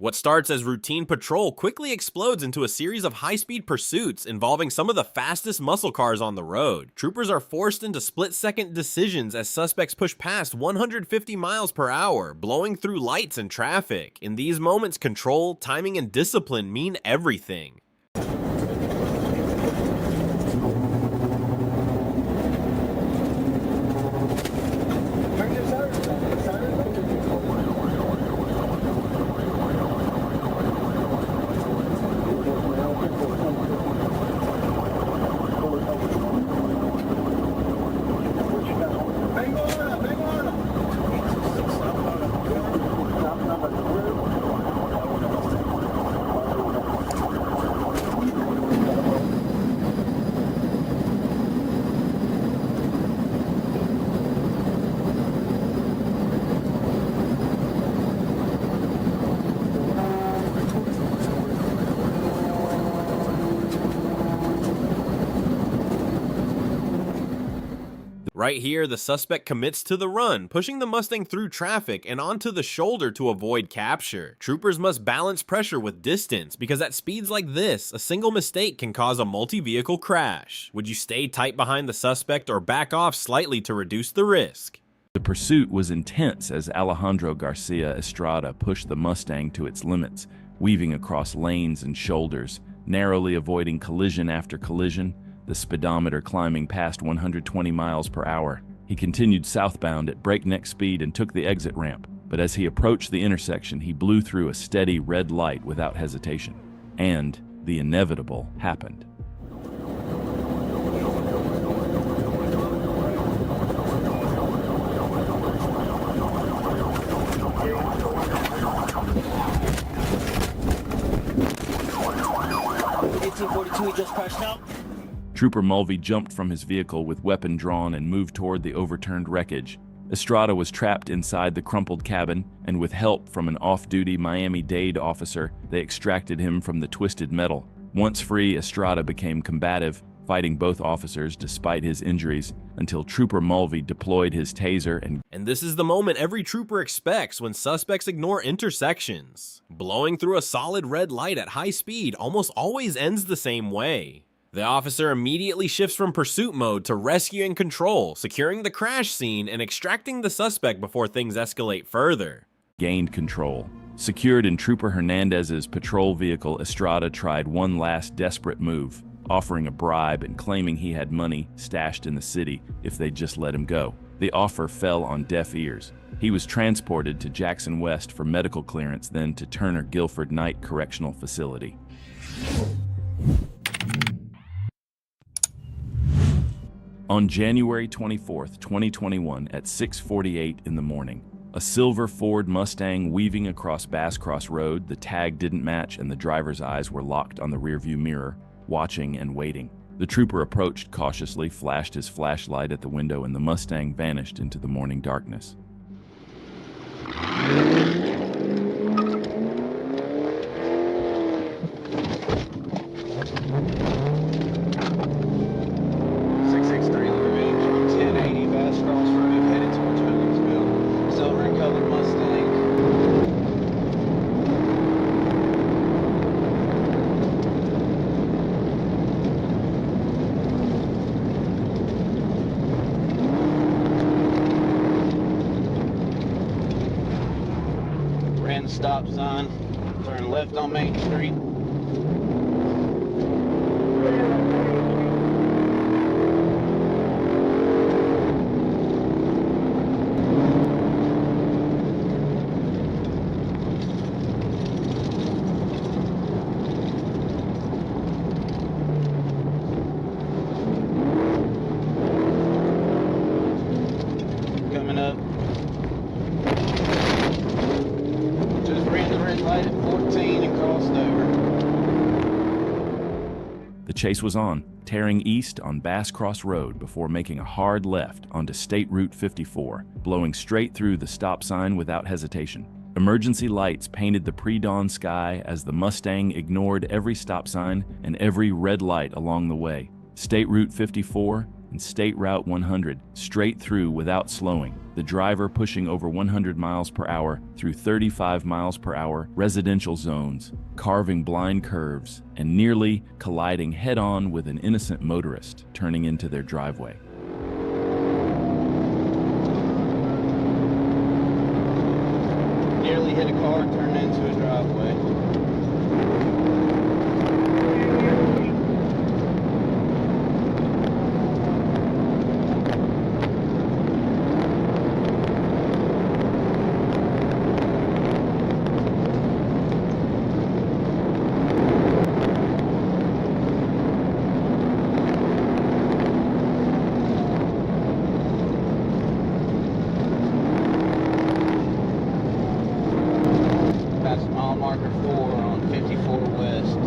What starts as routine patrol quickly explodes into a series of high-speed pursuits involving some of the fastest muscle cars on the road. Troopers are forced into split-second decisions as suspects push past 150 miles per hour, blowing through lights and traffic. In these moments, control, timing, and discipline mean everything. Right here, the suspect commits to the run, pushing the Mustang through traffic and onto the shoulder to avoid capture. Troopers must balance pressure with distance, because at speeds like this, a single mistake can cause a multi-vehicle crash. Would you stay tight behind the suspect or back off slightly to reduce the risk? The pursuit was intense as Alejandro Garcia Estrada pushed the Mustang to its limits, weaving across lanes and shoulders, narrowly avoiding collision after collision, the speedometer climbing past 120 miles per hour. He continued southbound at breakneck speed and took the exit ramp, but as he approached the intersection, he blew through a steady red light without hesitation. And the inevitable happened. He just crashed out. Trooper Mulvey jumped from his vehicle with weapon drawn and moved toward the overturned wreckage. Estrada was trapped inside the crumpled cabin, and with help from an off-duty Miami-Dade officer, they extracted him from the twisted metal. Once free, Estrada became combative, fighting both officers despite his injuries, until Trooper Mulvey deployed his taser And this is the moment every trooper expects when suspects ignore intersections. Blowing through a solid red light at high speed almost always ends the same way. The officer immediately shifts from pursuit mode to rescue and control, securing the crash scene and extracting the suspect before things escalate further. gained control. Secured in Trooper Hernandez's patrol vehicle, Estrada tried one last desperate move, offering a bribe and claiming he had money stashed in the city if they'd just let him go. The offer fell on deaf ears. He was transported to Jackson West for medical clearance, then to Turner Guilford Night Correctional Facility. On January 24, 2021, at 6:48 in the morning, a silver Ford Mustang weaving across Bass Cross Road, the tag didn't match and the driver's eyes were locked on the rearview mirror, watching and waiting. The trooper approached cautiously, flashed his flashlight at the window, and the Mustang vanished into the morning darkness. Stop sign, turn left on Main Street. Coming up. Light at 14 and crossed over. The chase was on, tearing east on Bass Cross Road before making a hard left onto State Route 54, blowing straight through the stop sign without hesitation. Emergency lights painted the pre-dawn sky as the Mustang ignored every stop sign and every red light along the way. State Route 54, and State Route 100 straight through without slowing, the driver pushing over 100 miles per hour through 35 miles per hour residential zones, carving blind curves, and nearly colliding head-on with an innocent motorist turning into their driveway. Nearly hit a car, turned into a driveway. That's mile marker 4 on 54 West.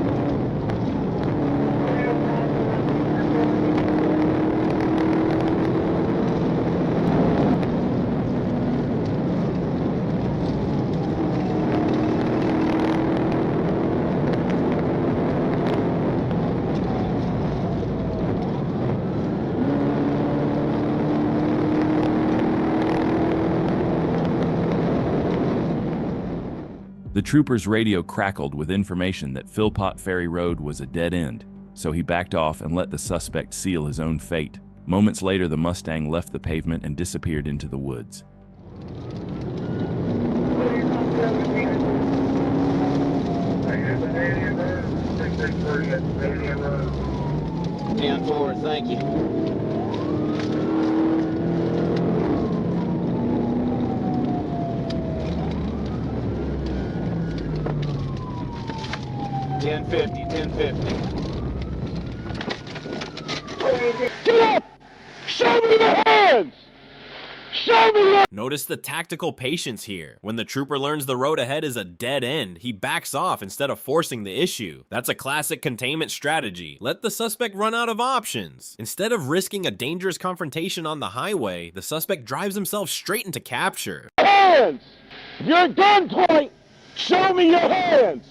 The trooper's radio crackled with information that Philpott Ferry Road was a dead end, so he backed off and let the suspect seal his own fate. Moments later, the Mustang left the pavement and disappeared into the woods. Ten forward, thank you. $10.50. Get up! Show me your hands! Show me your... Notice the tactical patience here. When the trooper learns the road ahead is a dead end, he backs off instead of forcing the issue. That's a classic containment strategy. Let the suspect run out of options. Instead of risking a dangerous confrontation on the highway, the suspect drives himself straight into capture. hands! Your gunpoint! Show me your hands!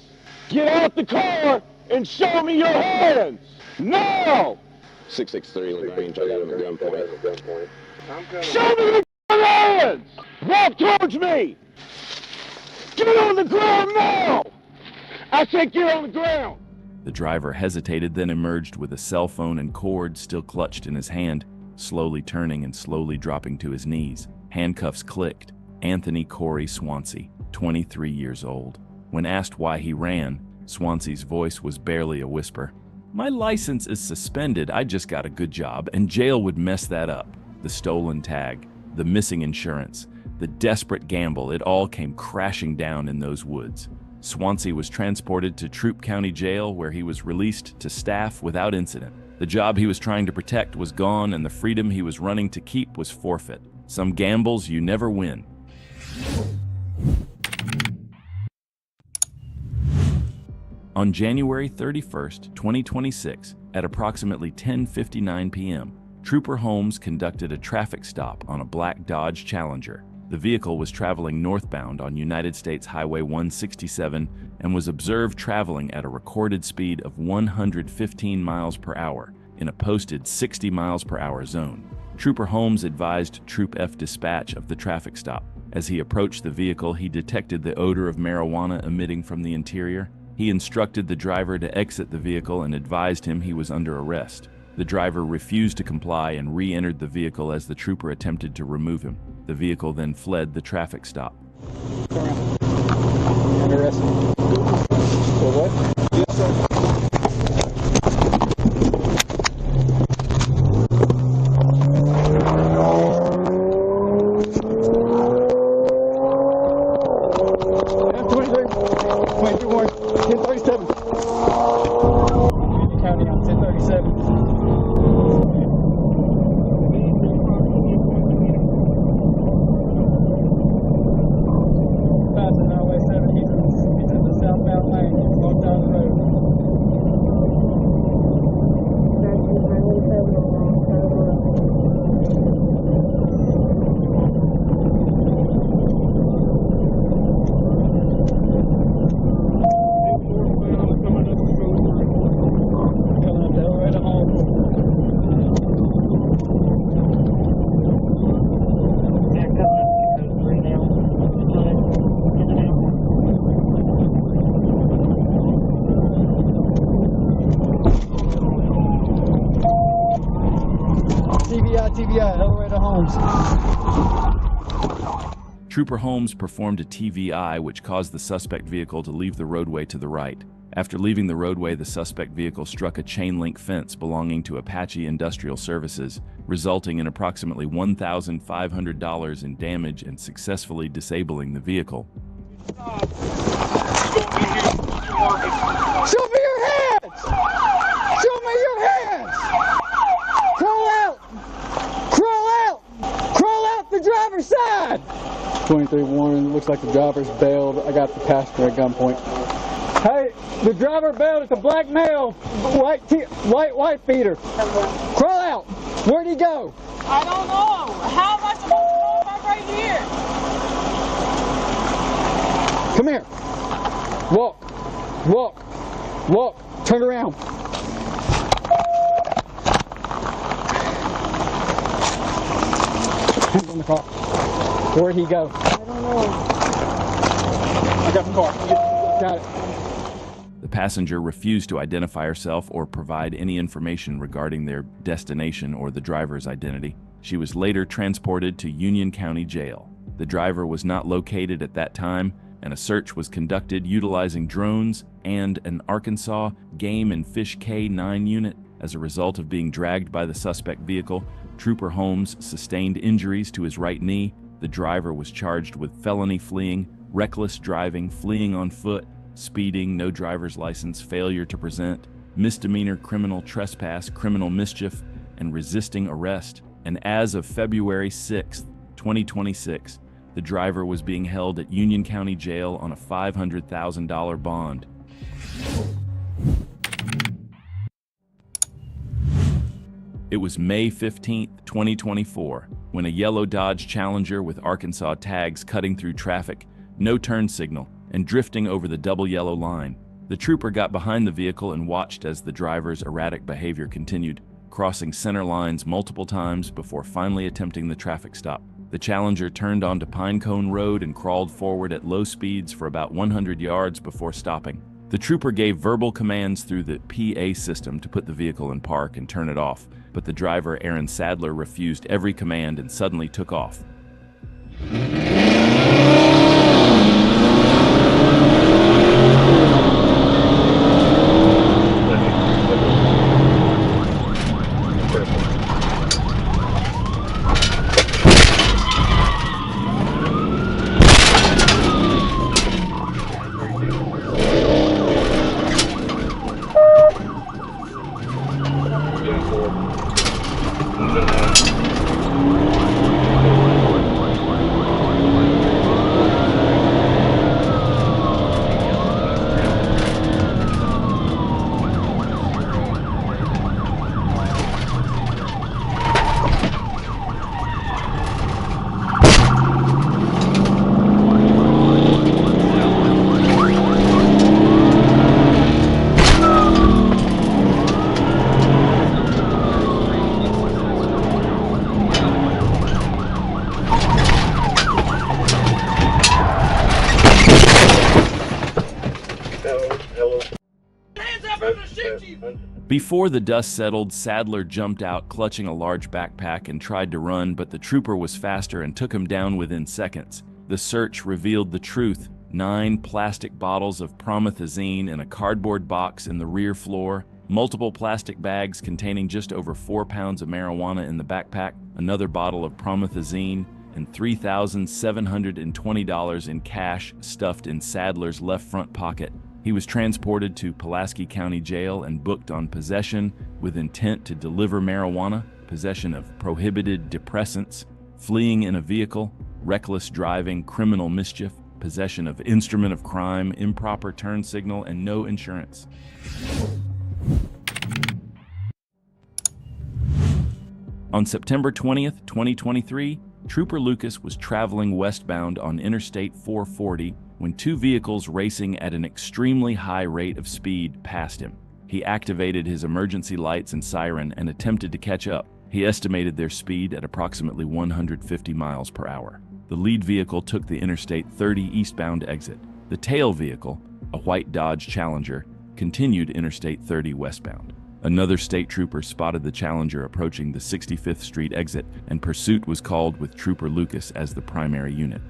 Get out the car and show me your hands! Now! 663 LaGrange, I got him at gunpoint. Show me your hands! Walk towards me! Get on the ground now! I said get on the ground! The driver hesitated, then emerged with a cell phone and cord still clutched in his hand, slowly turning and slowly dropping to his knees. Handcuffs clicked. Anthony Corey Swansea, 23 years old. When asked why he ran, Swansea's voice was barely a whisper. "My license is suspended. I just got a good job, and jail would mess that up." The stolen tag, the missing insurance, the desperate gamble, it all came crashing down in those woods. Swansea was transported to Troup County Jail, where he was released to staff without incident. The job he was trying to protect was gone, and the freedom he was running to keep was forfeit. Some gambles you never win. On January 31st, 2026, at approximately 10:59 p.m., Trooper Holmes conducted a traffic stop on a black Dodge Challenger. The vehicle was traveling northbound on United States Highway 167 and was observed traveling at a recorded speed of 115 miles per hour in a posted 60 miles per hour zone. Trooper Holmes advised Troop F dispatch of the traffic stop. As he approached the vehicle, he detected the odor of marijuana emitting from the interior. He instructed the driver to exit the vehicle and advised him he was under arrest. The driver refused to comply and re-entered the vehicle as the trooper attempted to remove him. The vehicle then fled the traffic stop. Arrested. For what? Yes, sir. TVI, all the way to Holmes. Trooper Holmes performed a TVI, which caused the suspect vehicle to leave the roadway to the right. After leaving the roadway, the suspect vehicle struck a chain-link fence belonging to Apache Industrial Services, resulting in approximately $1,500 in damage and successfully disabling the vehicle. Show me your hands! Show me your hands! Crawl out! Crawl out! Crawl out the driver's side! 23 Warren, looks like the driver's bailed. I got the passenger at gunpoint. Hey, the driver bailed. It's a black male, white beater. Crawl out. Where'd he go? I don't know. How am I supposed to know if I'm right here? Come here. Walk. Walk. Walk. Turn around. Hands on the car. Where'd he go? I don't know. I got the car. Got it. The passenger refused to identify herself or provide any information regarding their destination or the driver's identity. She was later transported to Union County Jail. The driver was not located at that time, and a search was conducted utilizing drones and an Arkansas Game and Fish K-9 unit. As a result of being dragged by the suspect vehicle, Trooper Holmes sustained injuries to his right knee. The driver was charged with felony fleeing, reckless driving, fleeing on foot, speeding, no driver's license, failure to present, misdemeanor criminal trespass, criminal mischief, and resisting arrest. And as of February 6, 2026, the driver was being held at Union County Jail on a $500,000 bond. It was May 15, 2024, when a yellow Dodge Challenger with Arkansas tags cutting through traffic, no turn signal, and drifting over the double yellow line. The trooper got behind the vehicle and watched as the driver's erratic behavior continued, crossing center lines multiple times before finally attempting the traffic stop. The Challenger turned onto Pinecone Road and crawled forward at low speeds for about 100 yards before stopping. The trooper gave verbal commands through the PA system to put the vehicle in park and turn it off, but the driver, Aaron Sadler, refused every command and suddenly took off. Before the dust settled, Sadler jumped out clutching a large backpack and tried to run, but the trooper was faster and took him down within seconds. The search revealed the truth: 9 plastic bottles of promethazine in a cardboard box in the rear floor, multiple plastic bags containing just over 4 pounds of marijuana in the backpack, another bottle of promethazine, and $3,720 in cash stuffed in Sadler's left front pocket. He was transported to Pulaski County Jail and booked on possession with intent to deliver marijuana, possession of prohibited depressants, fleeing in a vehicle, reckless driving, criminal mischief, possession of instrument of crime, improper turn signal, and no insurance. On September 20th, 2023, Trooper Lucas was traveling westbound on Interstate 440 when 2 vehicles racing at an extremely high rate of speed passed him. He activated his emergency lights and siren and attempted to catch up. He estimated their speed at approximately 150 miles per hour. The lead vehicle took the Interstate 30 eastbound exit. The tail vehicle, a white Dodge Challenger, continued Interstate 30 westbound. Another state trooper spotted the Challenger approaching the 65th Street exit, and pursuit was called with Trooper Lucas as the primary unit.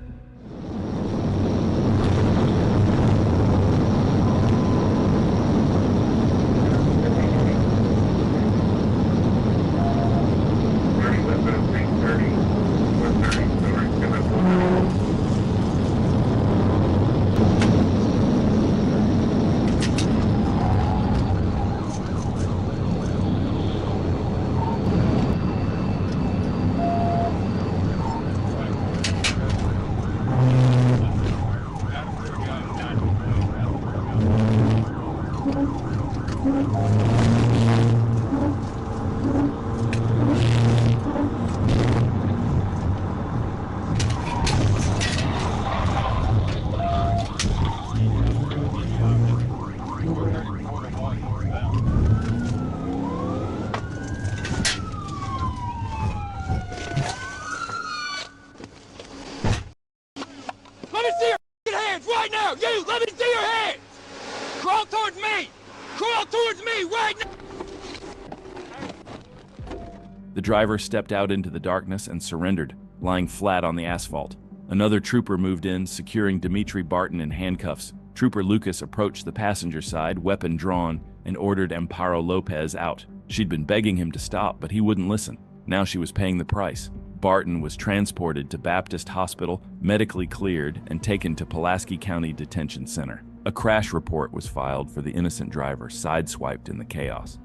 Let me see your hands right now! You! Let me see your hands! Crawl towards me! Crawl towards me right now! The driver stepped out into the darkness and surrendered, lying flat on the asphalt. Another trooper moved in, securing Dimitri Barton in handcuffs. Trooper Lucas approached the passenger side, weapon drawn, and ordered Amparo Lopez out. She'd been begging him to stop, but he wouldn't listen. Now she was paying the price. Barton was transported to Baptist Hospital, medically cleared, and taken to Pulaski County Detention Center. A crash report was filed for the innocent driver, sideswiped in the chaos.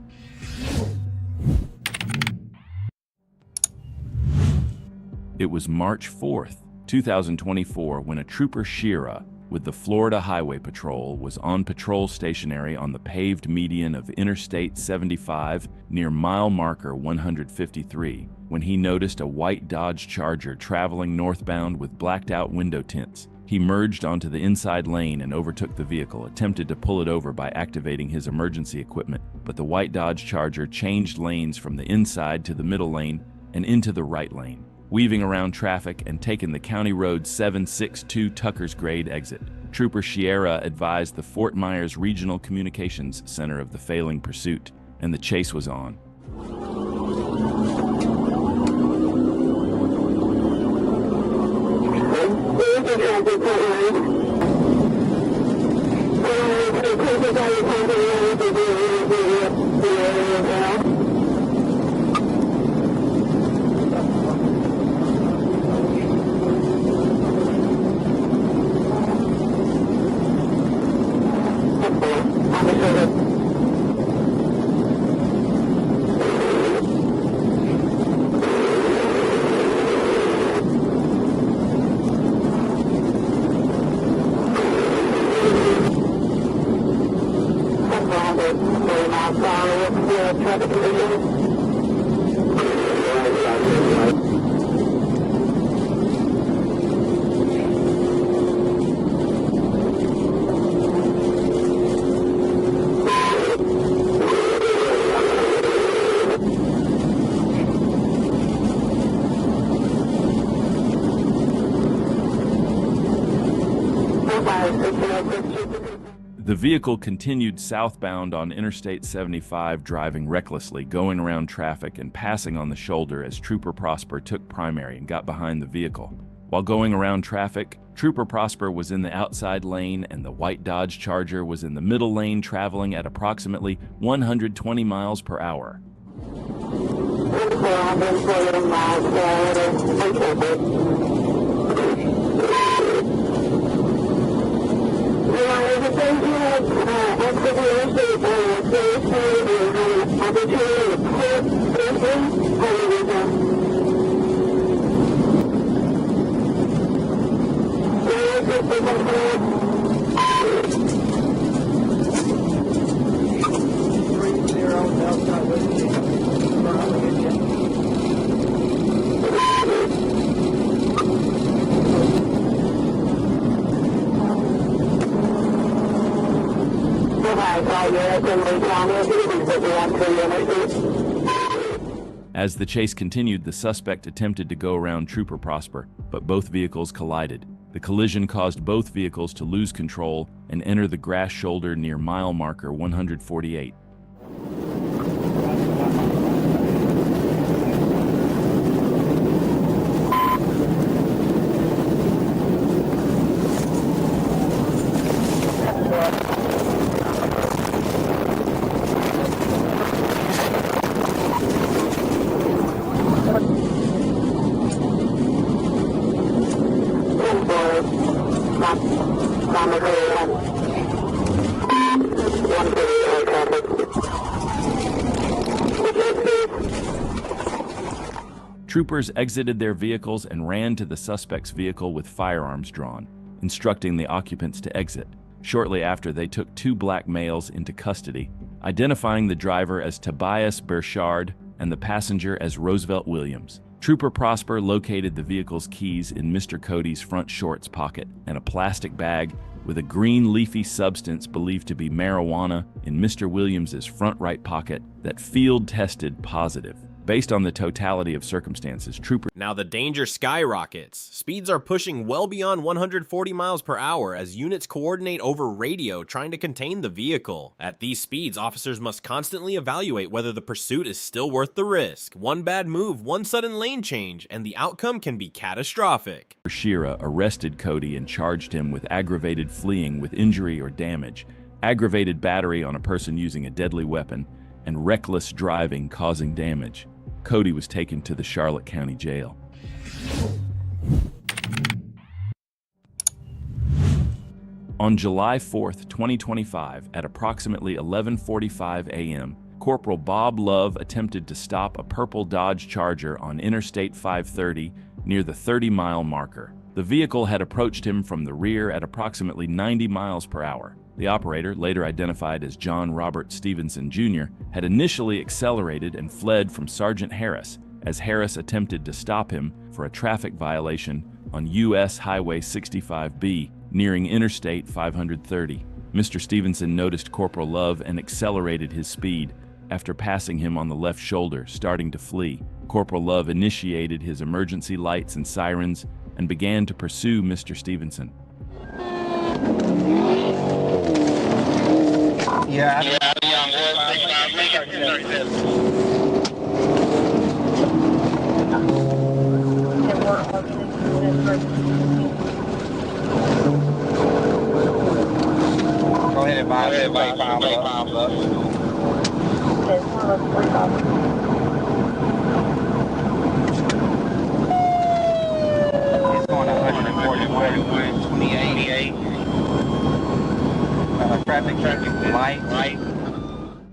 It was March 4th, 2024, when a Trooper Shira with the Florida Highway Patrol was on patrol stationary on the paved median of Interstate 75 near mile marker 153 when he noticed a white Dodge Charger traveling northbound with blacked-out window tints. He merged onto the inside lane and overtook the vehicle, attempted to pull it over by activating his emergency equipment, but the white Dodge Charger changed lanes from the inside to the middle lane and into the right lane, weaving around traffic and taking the County Road 762 Tucker's Grade exit. Trooper Sierra advised the Fort Myers Regional Communications Center of the failing pursuit, and the chase was on. The vehicle continued southbound on Interstate 75, driving recklessly, going around traffic and passing on the shoulder as Trooper Prosper took primary and got behind the vehicle. While going around traffic, Trooper Prosper was in the outside lane and the white Dodge Charger was in the middle lane, traveling at approximately 120 miles per hour. As the chase continued, the suspect attempted to go around Trooper Prosper, but both vehicles collided. The collision caused both vehicles to lose control and enter the grass shoulder near mile marker 148. Troopers exited their vehicles and ran to the suspect's vehicle with firearms drawn, instructing the occupants to exit. Shortly after, they took 2 black males into custody, identifying the driver as Tobias Burchard and the passenger as Roosevelt Williams. Trooper Prosper located the vehicle's keys in Mr. Cody's front shorts pocket and a plastic bag with a green leafy substance believed to be marijuana in Mr. Williams's front right pocket that field tested positive. Based on the totality of circumstances, troopers... Now the danger skyrockets. Speeds are pushing well beyond 140 miles per hour as units coordinate over radio trying to contain the vehicle. At these speeds, officers must constantly evaluate whether the pursuit is still worth the risk. One bad move, one sudden lane change, and the outcome can be catastrophic. Shira arrested Cody and charged him with aggravated fleeing with injury or damage, aggravated battery on a person using a deadly weapon, and reckless driving causing damage. Cody was taken to the Charlotte County Jail. On July 4th, 2025, at approximately 11:45 a.m., Corporal Bob Love attempted to stop a purple Dodge Charger on Interstate 530 near the 30-mile marker. The vehicle had approached him from the rear at approximately 90 miles per hour. The operator, later identified as John Robert Stevenson Jr., had initially accelerated and fled from Sergeant Harris, as Harris attempted to stop him for a traffic violation on U.S. Highway 65B, nearing Interstate 530. Mr. Stevenson noticed Corporal Love and accelerated his speed. After passing him on the left shoulder, starting to flee, Corporal Love initiated his emergency lights and sirens and began to pursue Mr. Stevenson. Yeah. Go ahead and buy it. It's going 141, 28. Traffic light.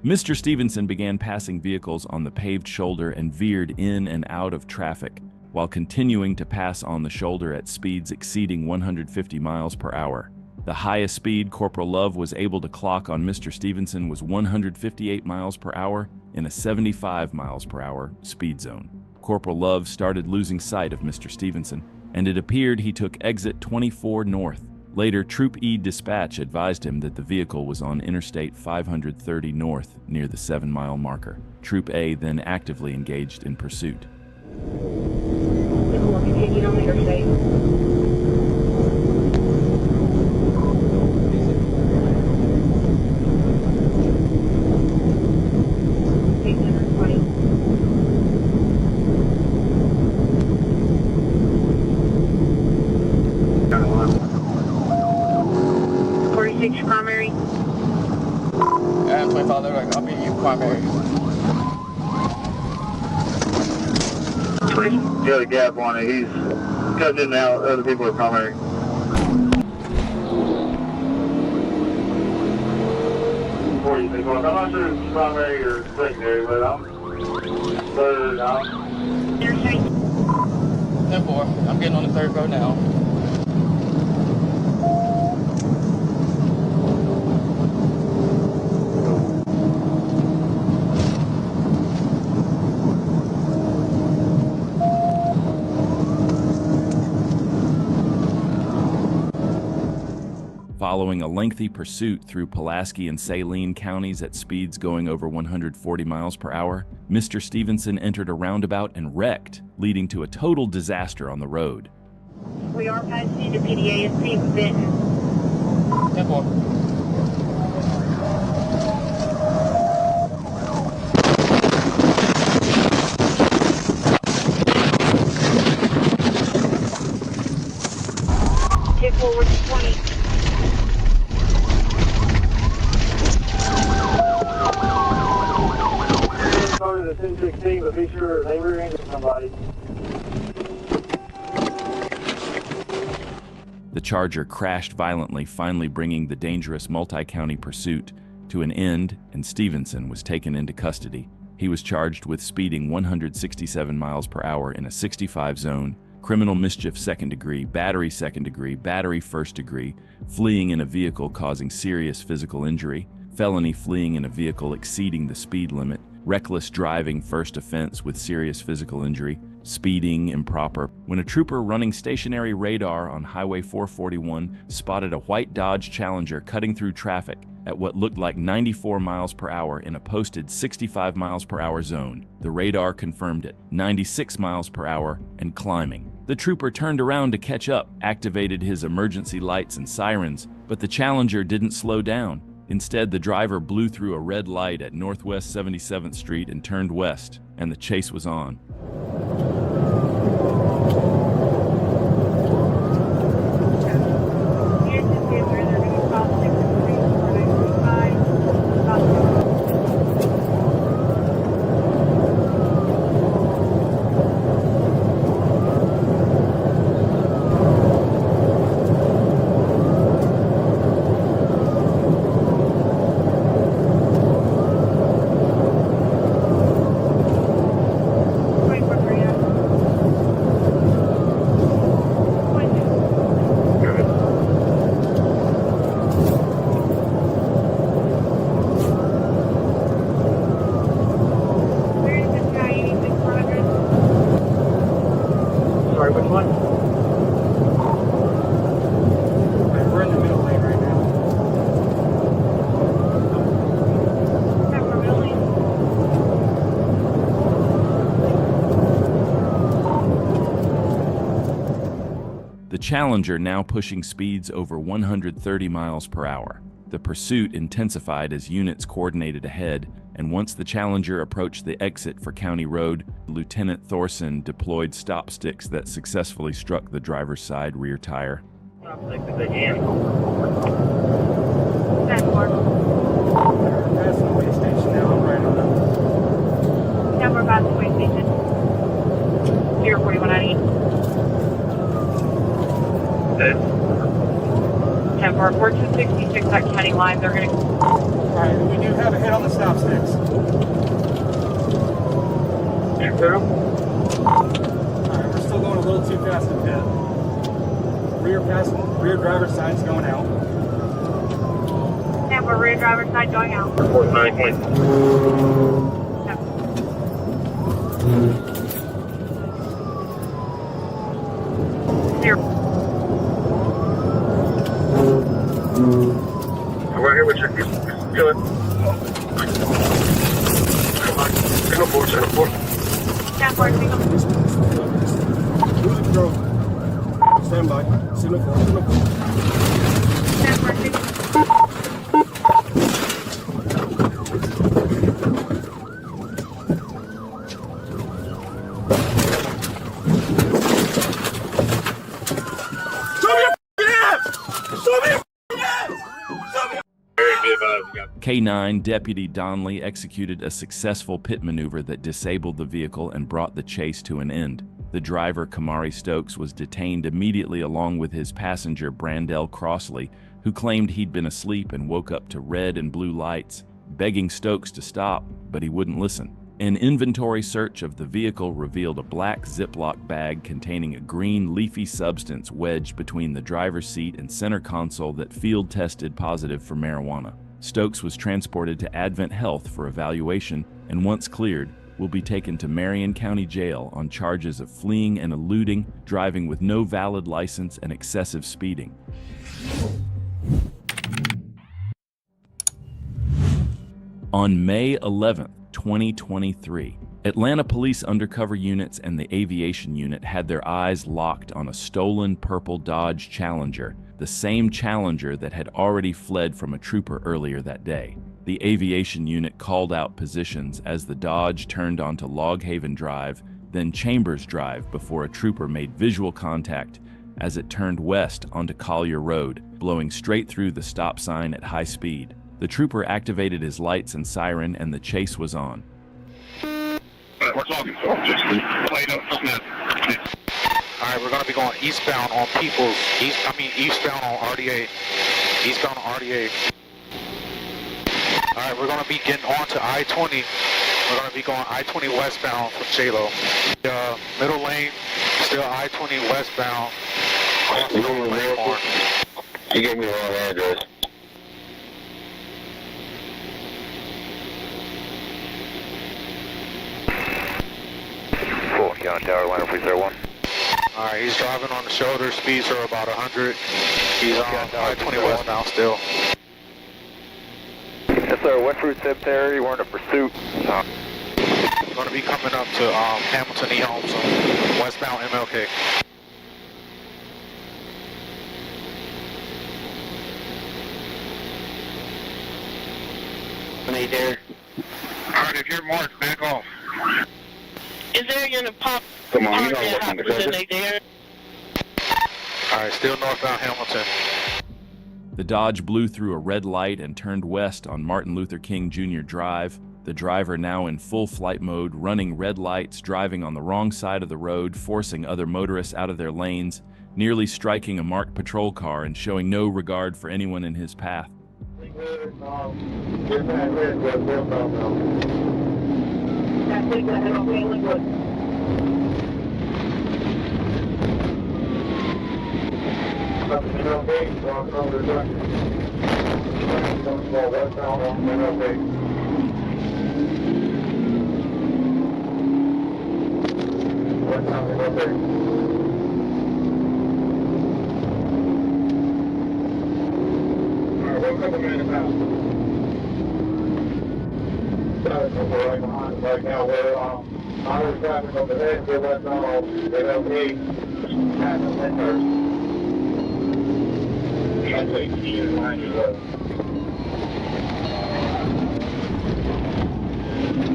Mr. Stevenson began passing vehicles on the paved shoulder and veered in and out of traffic, while continuing to pass on the shoulder at speeds exceeding 150 miles per hour. The highest speed Corporal Love was able to clock on Mr. Stevenson was 158 miles per hour in a 75 miles per hour speed zone. Corporal Love started losing sight of Mr. Stevenson, and it appeared he took exit 24 north. Later, Troop E dispatch advised him that the vehicle was on Interstate 530 north near the 7-mile marker. Troop A then actively engaged in pursuit. Primary. I'm 25, they're like, I'll be you primary. Got a gap on it. He's cutting in and out. Other people are primary. What do you think? I'm not sure if it's primary or secondary, but I'm third. Interstate. 10-4. I'm getting on the third row now. Following a lengthy pursuit through Pulaski and Saline counties at speeds going over 140 miles per hour, Mr. Stevenson entered a roundabout and wrecked, leading to a total disaster on the road. We are passing into PDASP with Benton. 10-4. Tip forward to 20. Started at 1016, but be sure they rear-ended somebody. The Charger crashed violently, finally bringing the dangerous multi-county pursuit to an end, and Stevenson was taken into custody. He was charged with speeding 167 miles per hour in a 65 zone, criminal mischief second degree, battery second degree, battery first degree, fleeing in a vehicle causing serious physical injury, felony fleeing in a vehicle exceeding the speed limit, reckless driving first offense with serious physical injury, speeding improper. When a trooper running stationary radar on Highway 441 spotted a white Dodge Challenger cutting through traffic at what looked like 94 miles per hour in a posted 65 miles per hour zone, the radar confirmed it, 96 miles per hour and climbing. The trooper turned around to catch up, activated his emergency lights and sirens, but the Challenger didn't slow down. Instead, the driver blew through a red light at Northwest 77th Street and turned west, and the chase was on. Sorry, which one? We're in the middle lane right now. The Challenger now pushing speeds over 130 miles per hour. The pursuit intensified as units coordinated ahead, and once the Challenger approached the exit for County Road, Lieutenant Thorson deployed stop sticks that successfully struck the driver's side rear tire. Stop six if they can. 10-4. That's the way station now. I'm right on it. 10-4 past the way station. 04190. 10-4, 1466 at County Line. They're going to... Alright, we do have a hit on the stop sticks. Alright, we're still going a little too fast to pit. Rear driver's side's going out. 10-4, rear driver's side going out. Report 9 point. I'm right here with you. Kill it. Come on. Single 4, single 4. 10-4, single. Losing control. Stand by. Signal 4, signal 4. 10-4, single. K-9 Deputy Donnelly executed a successful pit maneuver that disabled the vehicle and brought the chase to an end. The driver, Kamari Stokes, was detained immediately along with his passenger, Brandell Crossley, who claimed he'd been asleep and woke up to red and blue lights, begging Stokes to stop, but he wouldn't listen. An inventory search of the vehicle revealed a black Ziploc bag containing a green leafy substance wedged between the driver's seat and center console that field tested positive for marijuana. Stokes was transported to Advent Health for evaluation and once cleared, will be taken to Marion County Jail on charges of fleeing and eluding, driving with no valid license, and excessive speeding. On May 11, 2023, Atlanta Police undercover units and the aviation unit had their eyes locked on a stolen purple Dodge Challenger, the same Challenger that had already fled from a trooper earlier that day. The aviation unit called out positions as the Dodge turned onto Log Haven Drive, then Chambers Drive before a trooper made visual contact as it turned west onto Collier Road, blowing straight through the stop sign at high speed. The trooper activated his lights and siren and the chase was on. We're talking. Just played up from that. All right, we're going to be going eastbound on Peoples. Eastbound on RDA. Eastbound on RDA. All right, we're going to be getting onto I-20 We're going to be going I-20 westbound from J-Lo. Middle lane, still I-20 westbound. Crossing over Langhorne. You gave me the wrong address. Cool, County Tower, line up 301. Alright, he's driving on the shoulder, speeds are about 100. He's on I-20 westbound still. Yes sir, went through cemetery, we're in a pursuit. Going to be coming up to Hamilton E. Homes on westbound MLK. Hey there. Alright, if you're marked, back off. Is there gonna pop? Come on, you know what's on the They there? Alright, still northbound Hamilton. The Dodge blew through a red light and turned west on Martin Luther King Jr. Drive. The driver, now in full flight mode, running red lights, driving on the wrong side of the road, forcing other motorists out of their lanes, nearly striking a marked patrol car and showing no regard for anyone in his path. Right now, we're on traffic over there, so let's know that okay. I'd say key is behind you, though.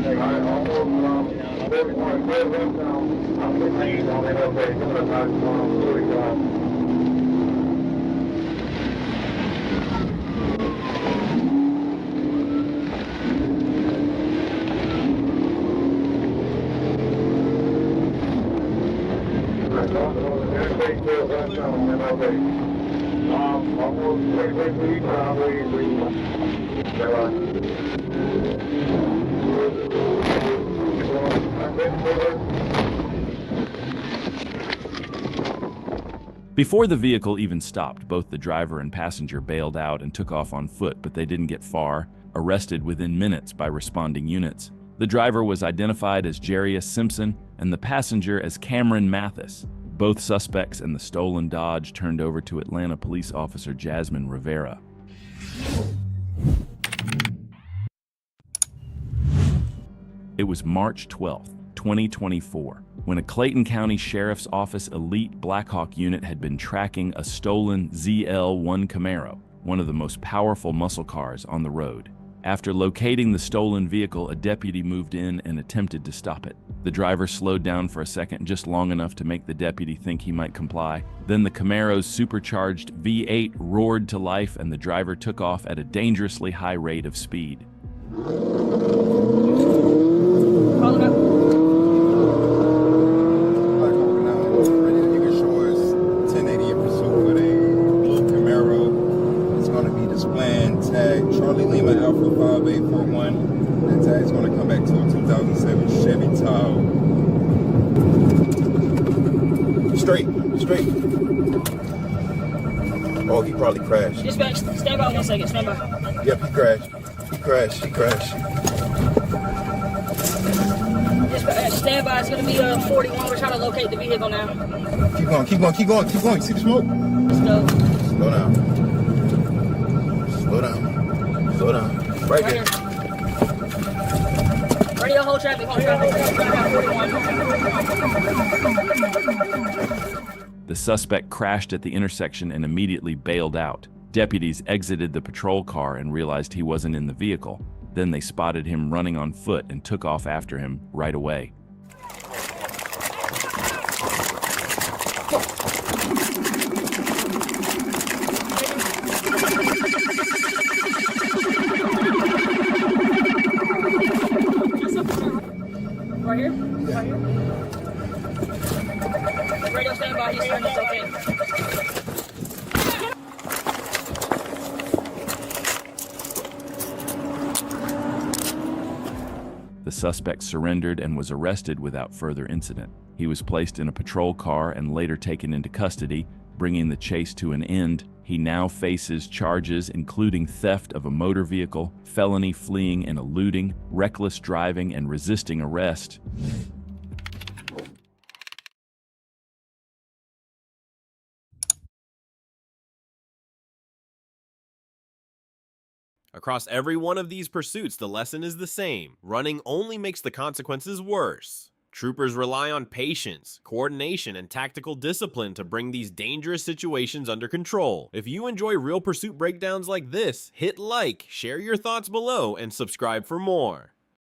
Alright, almost, 41, clear left now. I'm the lanes on it, okay, coming up out of Louis Drive. Before the vehicle even stopped, both the driver and passenger bailed out and took off on foot, but they didn't get far, arrested within minutes by responding units. The driver was identified as Jarius Simpson and the passenger as Cameron Mathis. Both suspects and the stolen Dodge turned over to Atlanta police officer Jasmine Rivera. It was March 12th, 2024, when a Clayton County Sheriff's Office elite Blackhawk unit had been tracking a stolen ZL1 Camaro, one of the most powerful muscle cars on the road. After locating the stolen vehicle, a deputy moved in and attempted to stop it. The driver slowed down for a second, just long enough to make the deputy think he might comply. Then the Camaro's supercharged V8 roared to life and the driver took off at a dangerously high rate of speed. Charlie Lima Alpha 5841. That tag's going to come back to a 2007 Chevy Tahoe. Straight. Oh, he probably crashed. Dispatch, stand by 1 second, stand by. Yep, he crashed. Dispatch, stand by, it's going to be 41. We're trying to locate the vehicle now. Keep going. You see the smoke? Let's go. Slow down. Right there. Radio, hold traffic. The suspect crashed at the intersection and immediately bailed out. Deputies exited the patrol car and realized he wasn't in the vehicle. Then they spotted him running on foot and took off after him right away. Right here? Radio, stand by. He's turning, it's okay. The suspect surrendered and was arrested without further incident. He was placed in a patrol car and later taken into custody, bringing the chase to an end. He now faces charges including theft of a motor vehicle, felony fleeing and eluding, reckless driving, and resisting arrest. Across every one of these pursuits, the lesson is the same. Running only makes the consequences worse. Troopers rely on patience, coordination, and tactical discipline to bring these dangerous situations under control. If you enjoy real pursuit breakdowns like this, hit like, share your thoughts below, and subscribe for more.